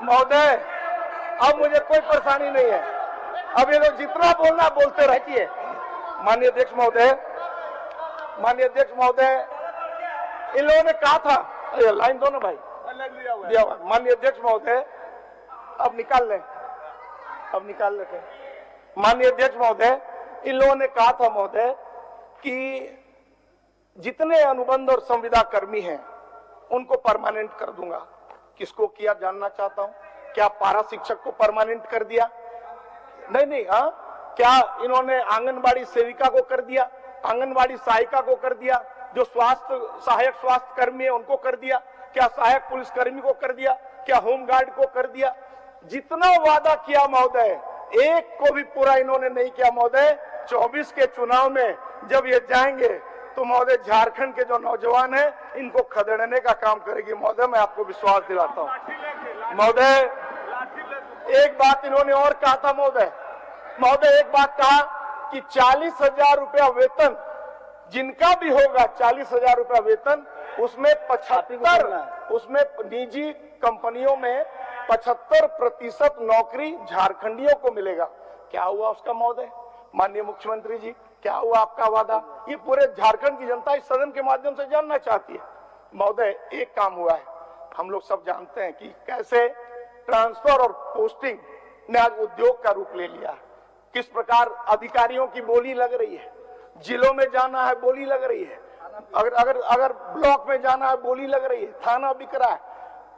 महोदय, अब मुझे कोई परेशानी नहीं है। अब ये लोग जितना बोलना बोलते रहती है। माननीय अध्यक्ष महोदय, इन लोगों ने कहा था, अरे लाइन दो ना भाई, दिया हुआ। माननीय अध्यक्ष महोदय, अब निकाल लेते हैं। माननीय अध्यक्ष महोदय, इन लोगों ने कहा था महोदय कि जितने अनुबंध और संविदा कर्मी हैं उनको परमानेंट कर दूंगा। किसको किया जानना चाहता हूं। क्या पारा शिक्षक को परमानेंट कर दिया? नहीं, हाँ। क्या इन्होंने आंगनबाड़ी सेविका को कर दिया, आंगनबाड़ी सहायिका को कर दिया, जो सहायक स्वास्थ्य कर्मी है उनको कर दिया? क्या सहायक पुलिस कर्मी को कर दिया? क्या होमगार्ड को कर दिया? जितना वादा किया महोदय, एक को भी पूरा इन्होंने नहीं किया महोदय। 24 के चुनाव में जब ये जाएंगे तो महोदय झारखंड के जो नौजवान हैं इनको खदेड़ने का काम करेगी महोदय, मैं आपको विश्वास दिलाता हूं। महोदय, एक बात इन्होंने और कहा था महोदय, एक बात कहा कि 40,000 रुपया वेतन जिनका भी होगा, 40,000 रुपया वेतन, उसमें 75, उसमें निजी कंपनियों में 75% नौकरी झारखंडियों को मिलेगा। क्या हुआ उसका महोदय? माननीय मुख्यमंत्री जी, क्या हुआ आपका वादा? ये पूरे झारखंड की जनता इस सदन के माध्यम से जानना चाहती है। महोदय, एक काम हुआ है, हम लोग सब जानते हैं कि कैसे ट्रांसफर और पोस्टिंग ने आज उद्योग का रूप ले लिया। किस प्रकार अधिकारियों की बोली लग रही है, जिलों में जाना है बोली लग रही है, अगर ब्लॉक में जाना है बोली लग रही है, थाना बिक रहा है।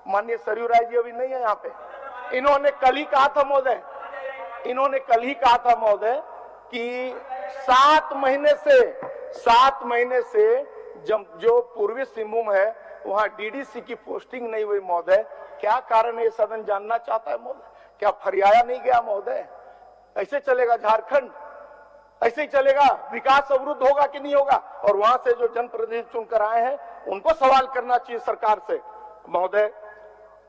माननीय सरयू राय जी अभी नहीं है यहाँ पे। इन्होंने कल ही कहा था महोदय कि 7 महीने से जो पूर्वी सिंहभूम है वहां डीडीसी की पोस्टिंग नहीं हुई महोदय। क्या कारण है, सदन जानना चाहता है महोदय। क्या फरियाया नहीं गया महोदय? ऐसे चलेगा झारखंड? ऐसे ही चलेगा? विकास अवरुद्ध होगा कि नहीं होगा? और वहां से जो जनप्रतिनिधि चुनकर आए हैं उनको सवाल करना चाहिए सरकार से। महोदय,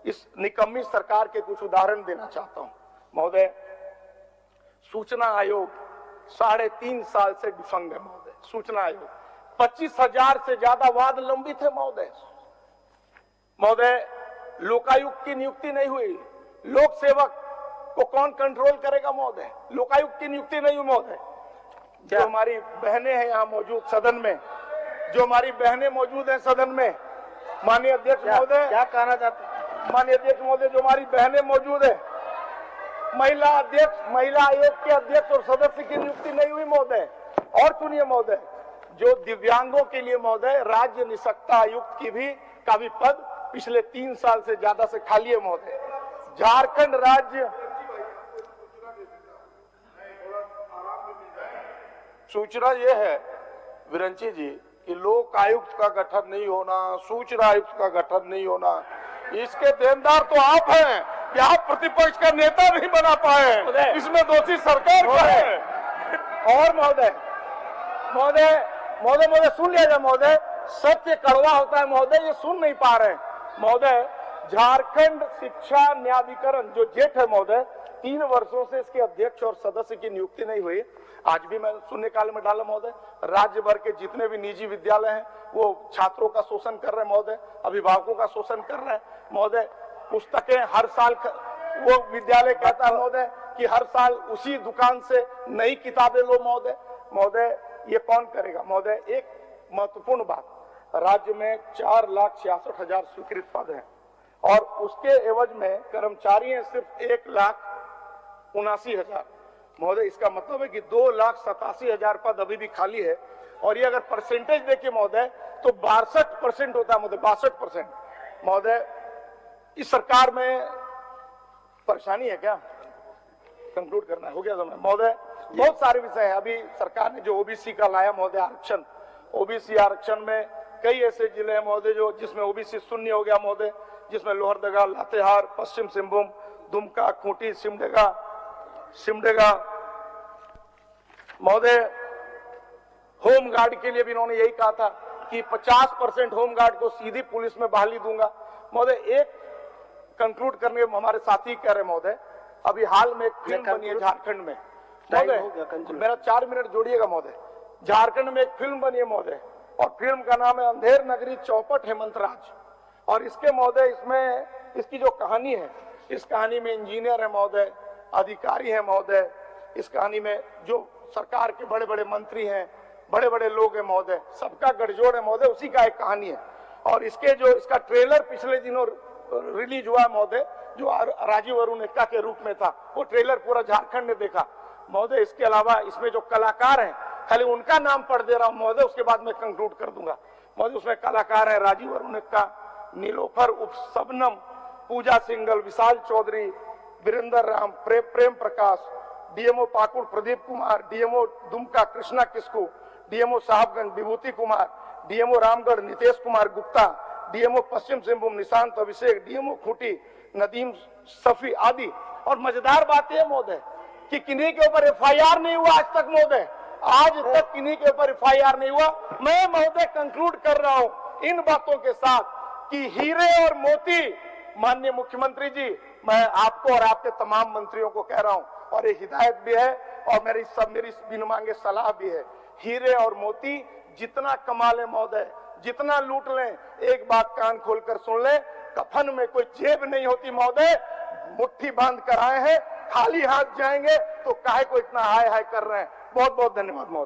इस निकम्मी सरकार के कुछ उदाहरण देना चाहता हूं महोदय। सूचना आयोग 3.5 साल से विफंग है महोदय। सूचना आयोग 25,000 से ज्यादा वाद लंबित है महोदय। लोकायुक्त की नियुक्ति नहीं हुई। लोक सेवक को कौन कंट्रोल करेगा महोदय? लोकायुक्त की नियुक्ति नहीं हुई महोदय। जो हमारी बहनें हैं यहाँ मौजूद सदन में, माननीय अध्यक्ष महोदय, क्या कहना चाहते हैं? माननीय अध्यक्ष महोदय, जो हमारी बहनें मौजूद है, महिला आयोग के अध्यक्ष और सदस्य की नियुक्ति नहीं हुई महोदय। और सुनिए महोदय, जो दिव्यांगों के लिए महोदय राज्य निशक्ता आयुक्त की का भी पद पिछले 3 साल से ज्यादा से खाली है महोदय। झारखंड राज्य सूचना ये है विरंची जी कि लोक आयुक्त का गठन नहीं होना, सूचना आयुक्त का गठन नहीं होना, इसके देनदार तो आप हैं कि आप प्रतिपक्ष का नेता नहीं बना पाए। इसमें दोषी सरकार का है। और महोदय सुन लिया जाए महोदय, सत्य कड़वा होता है महोदय, ये सुन नहीं पा रहे महोदय। झारखंड शिक्षा न्यायाधिकरण जो जेठ है महोदय, 3 वर्षों से इसके अध्यक्ष और सदस्य की नियुक्ति नहीं हुई। आज भी मैं शून्यकाल में डाला महोदय, राज्य भर के जितने भी निजी विद्यालय हैं वो छात्रों का शोषण कर रहे हैं महोदय, अभिभावकों का शोषण कर रहे हैं महोदय। पुस्तकें हर साल वो विद्यालय कहता है महोदय कि हर साल उसी दुकान से नई किताबें लो महोदय। ये कौन करेगा महोदय? एक महत्वपूर्ण बात, राज्य में 4,66,000 स्वीकृत पद हैं और उसके एवज में कर्मचारी हैं सिर्फ 1,79,000 महोदय। इसका मतलब है कि 2,87,000 पद अभी भी खाली है। और ये अगर परसेंटेज देखिए महोदय तो 62% होता है महोदय, 62% महोदय। इस सरकार में परेशानी है क्या? कंक्लूड करना है, हो गया समय महोदय। बहुत सारे विषय हैं। अभी सरकार ने जो ओबीसी का लाया महोदय आरक्षण, ओबीसी आरक्षण में कई ऐसे जिले हैं महोदय जिसमें ओबीसी शून्य हो गया महोदय, जिसमें लोहरदगा, लातेहार, पश्चिम सिंहभूम, दुमका, खूंटी, सिमडेगा महोदय। होमगार्ड के लिए भी इन्होंने यही कहा था कि 50% होमगार्ड को सीधी पुलिस में बहाली दूंगा महोदय। एक कंक्लूड करने में हमारे साथी कह रहे महोदय, अभी हाल में एक फिल्म बनी है झारखंड में महोदय, मेरा 4 मिनट जोड़िएगा महोदय। झारखंड में एक फिल्म बनी है महोदय और फिल्म का नाम है अंधेर नगरी चौपट हेमंत राज। और इसके महोदय इसमें इसकी जो कहानी है इस कहानी में इंजीनियर है महोदय, अधिकारी है महोदय, इस कहानी में जो सरकार के बड़े बड़े मंत्री हैं, बड़े बड़े लोग हैं महोदय, सबका गठजोड़ है महोदय, उसी का एक कहानी है। और इसका ट्रेलर पिछले दिनों रिलीज हुआ महोदय, जो राजीव अरुण एक्का के रूप में था, वो ट्रेलर पूरा झारखंड ने देखा महोदय। इसके अलावा इसमें जो कलाकार हैं, खाली उनका नाम पढ़ दे रहा हूं महोदय, उसके बाद मैं कंक्लूड कर दूंगा महोदय। उसमें कलाकार है राजीव अरुण एक्का, नीलोफर उर्फ Shabnam, Pooja Singhal, Vishal Chaudhary, Virendra Ram, Prem Prakash, DMO Pakur Pradeep Kumar, DMO Dumka Krishna Kisku, DMO Sahebganj Vibhuti Kumar, DMO Ramgarh Nitesh Kumar Gupta, DMO Paschim Singhbhum Nishant Abhishek, DMO Khunti Nadeem Safi आदि। और मजेदार बात यह महोदय कि किन्हीं के ऊपर एफआईआर नहीं हुआ आज तक महोदय, आज तक किन्हीं के ऊपर एफआईआर नहीं हुआ। मैं महोदय कंक्लूड कर रहा हूं इन बातों के साथ कि हीरे और मोती, माननीय मुख्यमंत्री जी, मैं आपको और आपके तमाम मंत्रियों को कह रहा हूं, और एक हिदायत भी है और मेरी बिन मांगे सलाह भी है, हीरे और मोती जितना कमा ले महोदय, जितना लूट लें, एक बात कान खोलकर सुन ले, कफन में कोई जेब नहीं होती महोदय। मुट्ठी बांध कर आए हैं, खाली हाथ जाएंगे तो काहे को इतना हाय हाय कर रहे हैं। बहुत बहुत धन्यवाद महोदय।